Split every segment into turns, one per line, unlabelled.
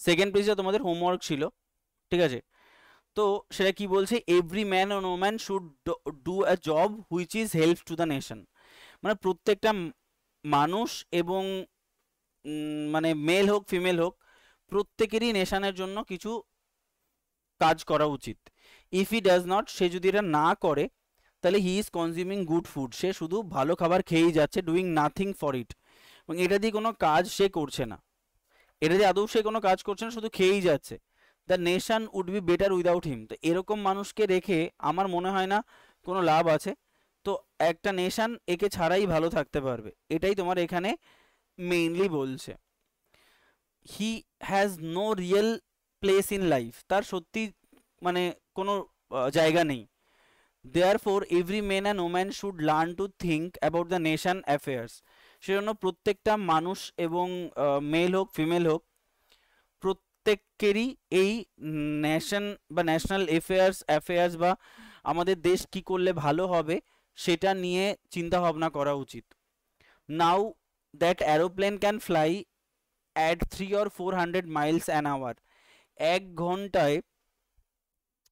Second পেজে তোমাদের homework ছিল, ঠিক আছে? তো সেটা কি বলছে, every man and woman should do a job which is help to the nation. মানে প্রত্যেকটা মানুষ এবং মানে মেল হোক ফিমেল হোক, প্রত্যেকেরই নেশানের জন্য কিছু কাজ করা উচিত। ইফ হি ডাজ নট, সে যদি এটা না করে, তাহলে he is consuming good food, সে শুধু ভালো খাবার খেয়েই যাচ্ছে, ডুইং নাথিং ফর ইট, এবং এটা দিয়ে কোনো কাজ সে করছে না, এটা দিয়ে আদৌ সে কোনো কাজ করছে না, শুধু খেয়েই যাচ্ছে। The nation would be better without him. তো এরকম মানুষকে রেখে আমার মনে হয় না কোনো লাভ আছে। তো একটা নেশন একে ছাড়াই ভালো থাকতে পারবে, এটাই তোমার এখানে মেইনলি বলছে। He has no real place in life, তার সত্যি মানে কোনো জায়গা নেই। Therefore every men and woman should learn to think about the nation affairs. সেজন্য প্রত্যেকটা মানুষ এবং মেল হোক ফিমেল হোক, প্রত্যেকেরই এই নেশন বা ন্যাশনাল অ্যাফেয়ার্স বা আমাদের দেশ কি করলে ভালো হবে সেটা নিয়ে চিন্তা ভাবনা করা উচিত। Now that aeroplane can fly at 300 or 400 miles an hour, 1 ঘন্টায়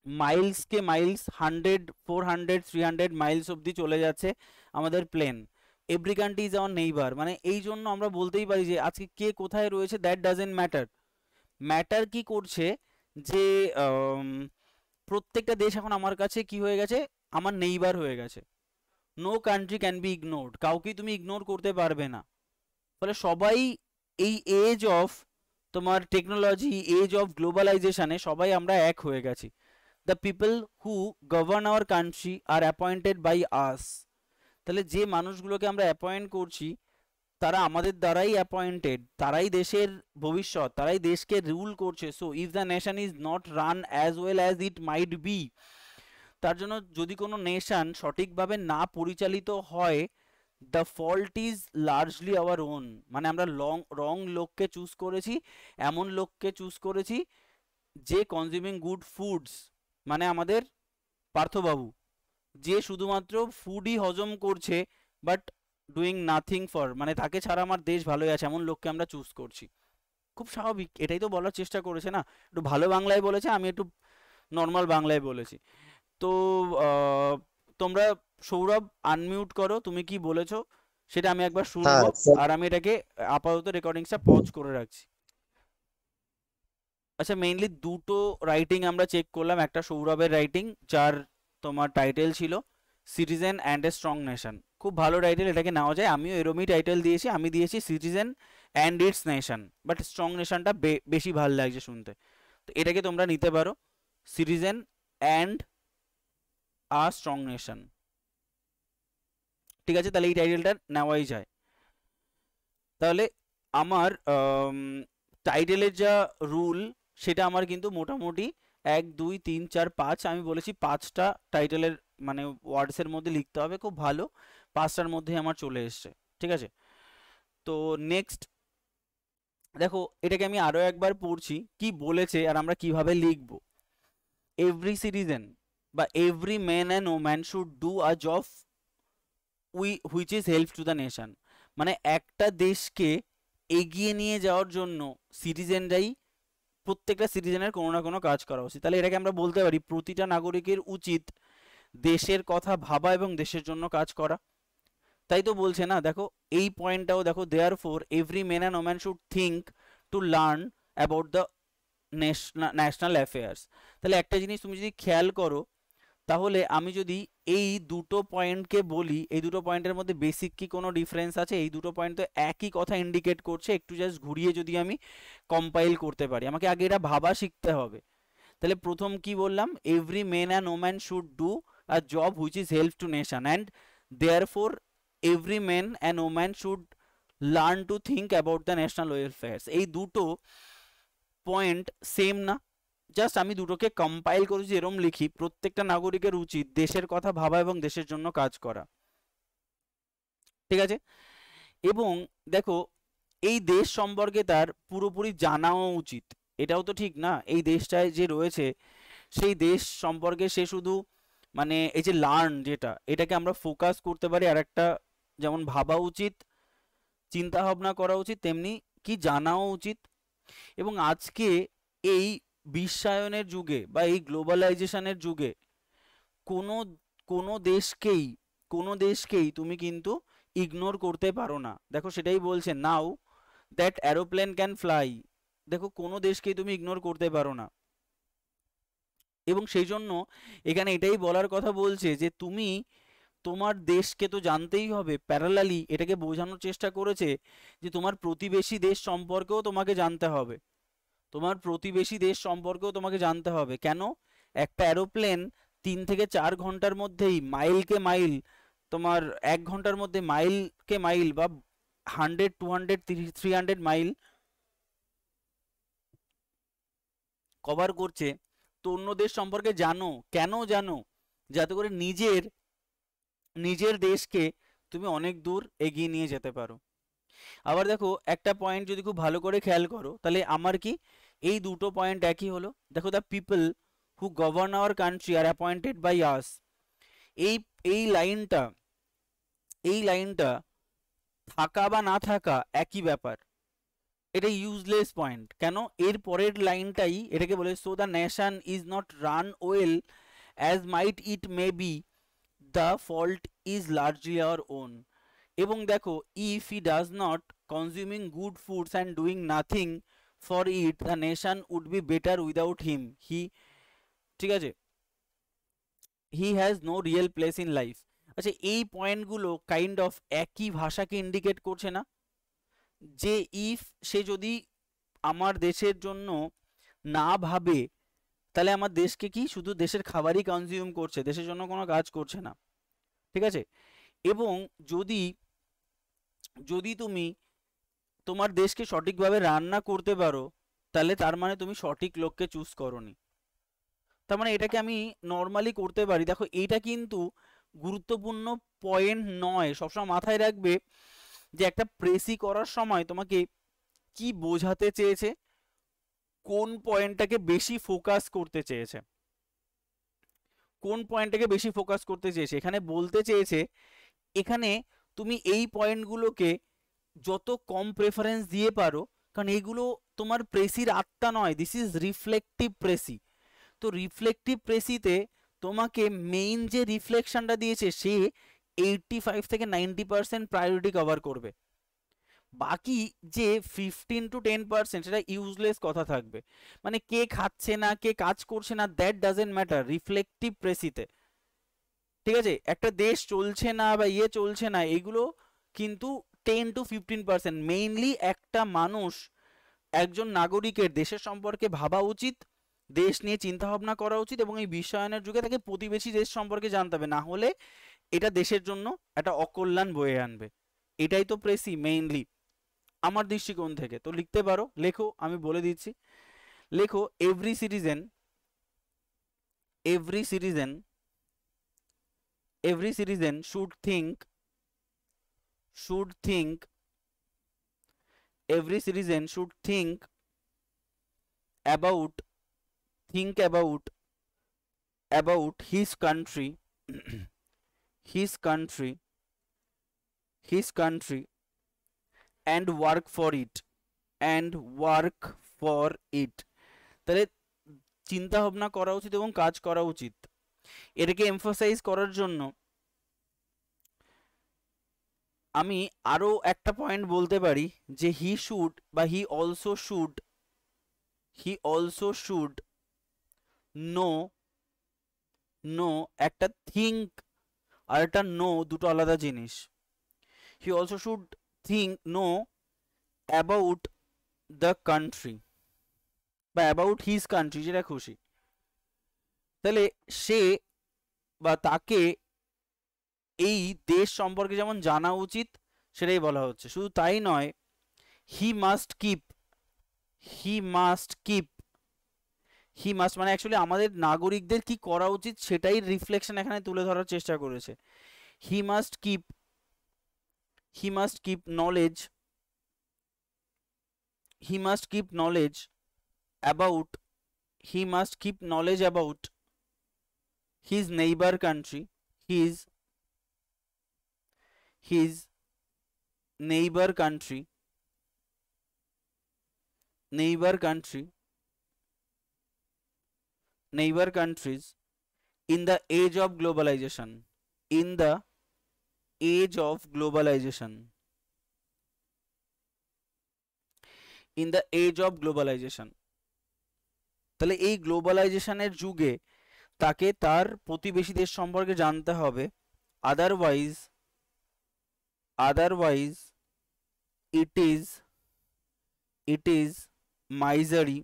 মাইলসকে মাইলস 100, 400, 300 মাইলস অবধি চলে যাচ্ছে আমাদের plane. Every country is our neighbour, মানে এই জন্য আমরা বলতেই পারি যে আজকে কে কোথায় রয়েছে দ্যাট ডাজেন্ট ম্যাটার। ম্যাটার কি করছে যে প্রত্যেকটা দেশ এখন আমার কাছে কি হয়ে গেছে, আমার নেইবার হয়ে গেছে। No country can be ignored, কাউকেই তুমি ইগনোর করতে পারবে না। ফলে সবাই এই এজ অফ তোমার টেকনোলজি, এজ অফ গ্লোবালাইজেশনে সবাই আমরা এক হয়ে গেছি। The people who govern our country are appointed by us. তাহলে যে মানুষগুলোকে আমরা অ্যাপয়েন্ট করছি তারা আমাদের দ্বারাই অ্যাপয়েন্টেড, তারাই দেশের ভবিষ্যৎ, তারাই দেশকে রুল করছে। So if the nation is not run as well as it might be, তার জন্য যদি কোনো নেশন সঠিকভাবে না পরিচালিত হয়, the fault is largely our on. মানে আমরা রং লোককে চুজ করেছি, এমন লোককে চুজ করেছি যে কনজিউমিং গুড ফুডস, মানে আমাদের পার্থবাবু, যে শুধুমাত্র ফুডই হজম করছে বাট ডুইং নাথিং ফর, মানে তাকে ছাড়া আমার দেশ ভালোই আছে, এমন লোককে আমরা চুজ করছি। খুব স্বাভাবিক, এটাই তো বলার চেষ্টা করেছে না। একটু ভালো বাংলায় বলেছে, আমি একটু নর্মাল বাংলায় বলেছি। তো তোমরা সৌরভ আনমিউট করো, তুমি কি বলেছো সেটা আমি একবার
হ্যাঁ
শুনবো,
স্যার।
আর আমি এটাকে আপাতত রেকর্ডিংসটা পজ করে রাখছি। আচ্ছা, মেইনলি দুটো রাইটিং আমরা চেক করলাম, একটা সৌরভের রাইটিং যার তোমার টাইটেল ছিল citizen and a strong nation, খুব ভালো টাইটেল, এটাকে নেওয়া যায়, আমিও এরমই টাইটেল দিয়েছি, আমি দিয়েছি citizen and its nation, but strong নেশনটা বেশি ভালো লাগছে শুনতে। তো এটাকে তোমরা নিতে পারো, citizen and a strong nation, ঠিক আছে? তাহলে এই টাইটেলটা নেওয়াই যায়। তাহলে আমার টাইটেলের যা রুল সেটা আমার কিন্তু মোটামুটি 1 2 3 4 5, আমি বলেছি 5টা টাইটেলের মানে ওয়ার্ডসের মধ্যে লিখতে হবে, খুব ভালো, 5টার মধ্যে আমার চলে এসছে, ঠিক আছে? তো নেক্সট দেখো, এটাকে আমি আরো একবার পড়ছি কি বলেছে আর আমরা কিভাবে লিখবো। এভরি সিটিজেন বা every man and woman should do a job which is help to the nation. মানে একটা দেশকে এগিয়ে নিয়ে যাওয়ার জন্য সিটিজেনরাই, প্রত্যেকটা সিটিজেনের কোনো না কোনো কাজ করা উচিত। তাহলে এটাকে আমরা বলতে পারি প্রতিটা নাগরিকের উচিত দেশের কথা ভাবা এবং দেশের জন্য কাজ করা। তাই তো বলছে না, দেখো এই পয়েন্টটাও দেখো, therefore every men and woman should think to learn about the national affairs. তাহলে একটা জিনিস তুমি যদি খেয়াল করো, তাহলে আমি যদি এই দুটো পয়েন্টকে বলি, এই দুটো পয়েন্টের মধ্যে বেসিক কি কোনো ডিফারেন্স আছে? এই দুটো পয়েন্ট তো একই কথা ইন্ডিকেট করছে, একটু জাস্ট ঘুরিয়ে যদি আমি কম্পাইল করতে পারি, আমাকে আগে এটা ভাবা শিখতে হবে। তাহলে প্রথম কি বললাম, every men and woman should do a job which is help to nation, and therefore every men and woman should learn to think about the national welfares. এই দুটো পয়েন্ট সেম না? জাস্ট আমি দুটোকে কম্পাইল করেছি, এরম লিখি প্রত্যেকটা নাগরিকের উচিত দেশের কথা ভাবা এবং দেশের জন্য কাজ করা, ঠিক আছে? এবং দেখো, এই দেশ সম্পর্কে তার পুরোপুরি জানাও উচিত, এটাও তো ঠিক না? এই দেশটায় যে রয়েছে সেই দেশ সম্পর্কে সে শুধু মানে এই যে লার্ন, যেটা এটাকে আমরা ফোকাস করতে পারি, আর একটা যেমন ভাবা উচিত, চিন্তা ভাবনা করা উচিত, তেমনি কি জানাও উচিত। এবং আজকে এই বিশ্বায়নের যুগে বা এই গ্লোবালাইজেশনের যুগে কোনো কোনো দেশকেই কোনো দেশকেই তুমি কিন্তু ইগনোর করতে পারো না। দেখো সেটাই বলছে, now that aeroplane can fly. দেখো কোনো দেশকেই তুমি ইগনোর করতে পারো না। এবং সেই জন্য এখানে এটাই বলার কথা বলছে যে তুমি তোমার দেশকে তো জানতেই হবে, প্যারালালি এটাকে বোঝানোর চেষ্টা করেছে যে তোমার প্রতিবেশী দেশ সম্পর্কেও তোমাকে জানতে হবে। তোমার প্রতিবেশী দেশ সম্পর্কেও তোমাকে জানতে হবে। কেন? একটা অ্যারোপ্লেন 3 থেকে 4 ঘন্টার মধ্যেই মাইলকে মাইল, তোমার 1 ঘন্টার মধ্যে মাইলকে মাইল বা 100, 200, 300 মাইল কভার করছে। তো অন্য দেশ সম্পর্কে জানো, কেন জানো? যাতে করে নিজের নিজের দেশকে তুমি অনেক দূর এগিয়ে নিয়ে যেতে পারো। আবার দেখো একটা পয়েন্ট যদি খুব ভালো করে খেয়াল করো, তাহলে আমার কি এই দুটো পয়েন্ট একই হলো। দেখো, the people who govern our country are appointed by us. এই এই লাইনটা এই লাইনটা থাকা বা না থাকা একই ব্যাপার। এটা ইউজলেস পয়েন্ট। কেন? এর পরের লাইনটাই এটাকে বলে, so the nation is not run well as might it may be, the fault is largely our own. এবং দেখো, if he does not consuming good foods and doing nothing for it, the nation would be better without him. ঠিক আছে, he has no real place in life. আচ্ছা, এই পয়েন্টগুলো kind of একই ভাষাকে indicate করছে না? যে ইফ সে যদি আমার দেশের জন্য না ভাবে, তাহলে আমার দেশকে কি শুধু দেশের খাবারই কনজিউম করছে, দেশের জন্য কোনো কাজ করছে না। ঠিক আছে? এবং যদি যদি তুমি তোমার দেশকে সঠিকভাবে রান্না করতে পারো, তাহলে তার মানে তুমি সঠিক লোককে চুজ করোনি। তার মানে এটাকে আমি নর্মালি করতে পারি। দেখো, এইটা কিন্তু গুরুত্বপূর্ণ পয়েন্ট নয়। সবসময় মাথায় রাখবে যে একটা প্রেসি করার সময় তোমাকে কি বোঝাতে চেয়েছে, কোন পয়েন্টটাকে বেশি ফোকাস করতে চেয়েছে, কোন পয়েন্টটাকে বেশি ফোকাস করতে চেয়েছে। এখানে বলতে চেয়েছে, এখানে তুমি এই পয়েন্টগুলোকে যত কম প্রেফারেন্স দিয়ে পারো, কারণ এইগুলো তোমার প্রেসির আত্মা নয়, দিস ইজ রিফ্লেকটিভ প্রেসি। তো রিফ্লেকটিভ প্রেসিতে তোমাকে মেইন যে রিফ্লেকশনটা দিয়েছে সে 85 থেকে 90% প্রায়োরিটি কভার করবে। বাকি যে 15 to 10% সেটা ইউজলেস কথা থাকবে। মানে কে খাচ্ছে না, কে কাজ করছে না, দ্যাট ডাজেন্ট ম্যাটার রিফ্লেকটিভ প্রেসিতে। ঠিক আছে? একটা দেশ চলছে না বা চলছে না, এগুলো কিন্তু 10 to 15%। মেইনলি একটা মানুষ, একজন নাগরিকের দেশের সম্পর্কে ভাবা উচিত, দেশ নিয়ে চিন্তা ভাবনা করা উচিত, এবং এই বিশ্বায়নের যুগে তাকে প্রতিবেশী দেশ সম্পর্কে জানতে হবে, না হলে এটা দেশের জন্য একটা অকল্যাণ বয়ে আনবে। এটাই তো প্রেসি মেইনলি আমার দৃষ্টিকোণ থেকে। তো লিখতে পারো, লেখো, আমি বলে দিচ্ছি। লেখো, every citizen every citizen every citizen should think every citizen should about think about his country his country his country and work for it and work for it। তাহলে চিন্তা ভাবনা করা উচিত এবং কাজ করা উচিত। এটাকে এমফাসাইজ করার জন্য আমি আরো একটা পয়েন্ট বলতে পারি যে হি শুড বা he also should know know একটা থিঙ্ক আর একটা নো দুটো আলাদা জিনিস। He also should know about the country বা অ্যাবাউট হিজ কান্ট্রি, যেটা খুশি। তাহলে সে বা তাকে এই দেশ সম্পর্কে যেমন জানা উচিত, সেটাই বলা হচ্ছে। শুধু তাই নয়, he must keep he must keep he must মানে অ্যাকচুয়ালি আমাদের নাগরিকদের কি করা উচিত সেটাই রিফ্লেকশন এখানে তুলে ধরার চেষ্টা করেছে। He must keep he must keep knowledge he must keep knowledge about he must keep knowledge about his neighbour country his his neighbour country neighbor countries in the age of globalization, in the age of globalization, in the age of globalization, তাহলে এই গ্লোবালাইজেশনের যুগে তাকে তার প্রতিবেশী দেশ সম্পর্কে জানতে হবে, আদারওয়াইজ it is misery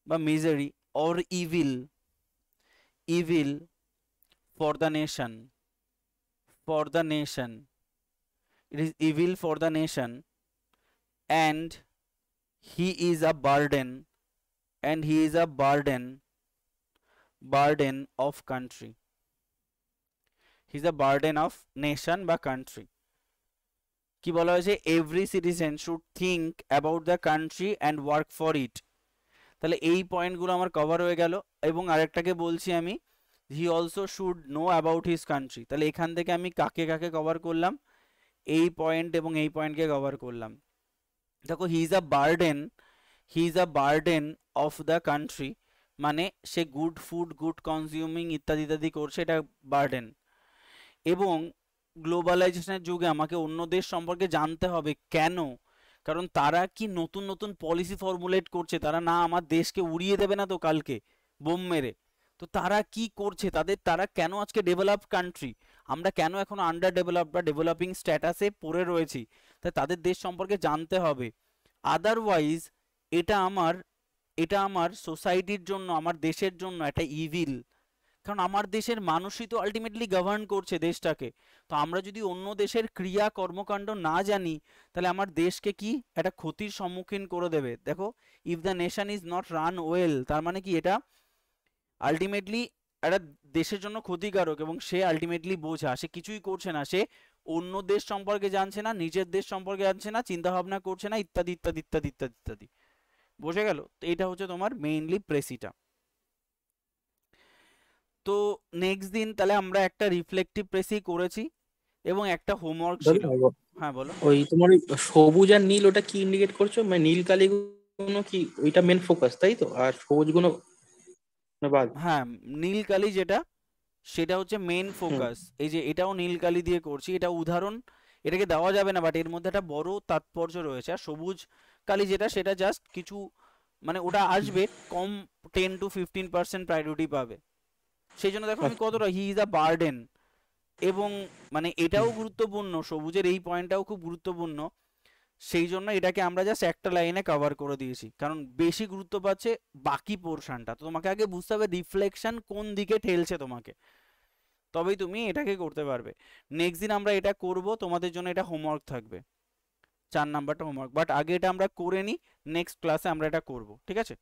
বা misery or evil for the nation, it is evil for the nation, and he is a burden of country, he is a burden of nation বা country। কি বলা হয়েছে, every citizen should think about the country and work for it. তাহলে এই পয়েন্টগুলো আমার cover হয়ে গেল। এবং আরেকটাকে বলছি আমি, হি also should know about his country. তাহলে এখান থেকে আমি কাকে কাকে কভার করলাম, এই পয়েন্ট এবং এই পয়েন্টকে কভার করলাম। দেখো, he is a burden of the country, মানে সে গুড ফুড, গুড কনজিউমিং ইত্যাদি ইত্যাদি করছে, এটা বার্ডেন। এবং গ্লোবালাইজেশনের যুগে আমাকে অন্য দেশ সম্পর্কে জানতে হবে, কেন? কারণ তারা কি নতুন নতুন পলিসি ফর্মুলেট করছে, তারা না আমার দেশকে উড়িয়ে দেবে না তো কালকে বোম মেরে? তো তারা কি করছে, তারা কেন আজকে ডেভেলপড কান্ট্রি, আমরা কেন এখন আন্ডার ডেভেলপড বা ডেভেলপিং স্ট্যাটাসে পড়ে রয়েছি, তাই তাদের দেশ সম্পর্কে জানতে হবে। আদারওয়াইজ এটা আমার সোসাইটির জন্য, আমার দেশের জন্য একটা ইভিল। কারণ আমার দেশের মানুষই তো আলটিমেটলি গভর্ন করছে দেশটাকে। তো আমরা যদি অন্য দেশের ক্রিয়া কর্মকাণ্ড না জানি, তাহলে আমার দেশকে কি একটা ক্ষতির সম্মুখীন করে দেবে। দেখো, if the nation is not run well, তার মানে কি এটা আলটিমেটলি একটা দেশের জন্য ক্ষতিকারক। এবং সে আলটিমেটলি বোঝা, সে কিছুই করছে না, সে অন্য দেশ সম্পর্কে জানছে না, নিজের দেশ সম্পর্কে জানছে না, চিন্তা ভাবনা করছে না, ইত্যাদি ইত্যাদি ইত্যাদি ইত্যাদি ইত্যাদি। বোঝা গেল? তো এটা হচ্ছে তোমার মেইনলি প্রেসিটা। তো নেক্সট দিন তাহলে আমরা একটা রিফ্লেক্টিভ প্রেসি করেছি এবং একটা হোমওয়ার্ক ছিল। হ্যাঁ বলো।
ওই তোমার ওই সবুজ আর নীল, ওটা কি ইন্ডিকেট করছো? মানে নীল কালিগুলো কি ওইটা মেন ফোকাস, তাই তো? আর সবুজ গুলো বাদ?
হ্যাঁ, নীল কালি যেটা, সেটা হচ্ছে মেন ফোকাস। এই যে এটাও নীল কালি দিয়ে করছি, এটা উদাহরণ, এটাকে দেওয়া যাবে না, বাট এর মধ্যে একটা বড় তাৎপর্য রয়েছে। আর সবুজ কালি যেটা, সেটা জাস্ট কিছু, মানে ওটা আসবে কম, 10 to 15% প্রায়োরিটি পাবে। সেই জন্য দেখো আমি কতটা, হি ইজ আ বার্ডেন। এবং মানে এটাও গুরুত্বপূর্ণ, সবুজের এই পয়েন্টটাও খুব গুরুত্বপূর্ণ, সেই জন্য এটাকে আমরা জাস্ট একটা লাইনে কভার করে দিয়েছি, কারণ বেশি গুরুত্ব পাচ্ছে বাকি পোর্শনটা। তো তোমাকে আগে বুঝতে হবে রিফ্লেকশন কোন দিকে ঠেলছে তোমাকে, তবেই তুমি এটাকে করতে পারবে। নেক্সট দিন আমরা এটা করব, তোমাদের জন্য এটা হোমওয়ার্ক থাকবে, 4 নাম্বারটা হোমওয়ার্ক। বাট আগে এটা আমরা করে নিই, নেক্সট ক্লাসে আমরা এটা করব, ঠিক আছে?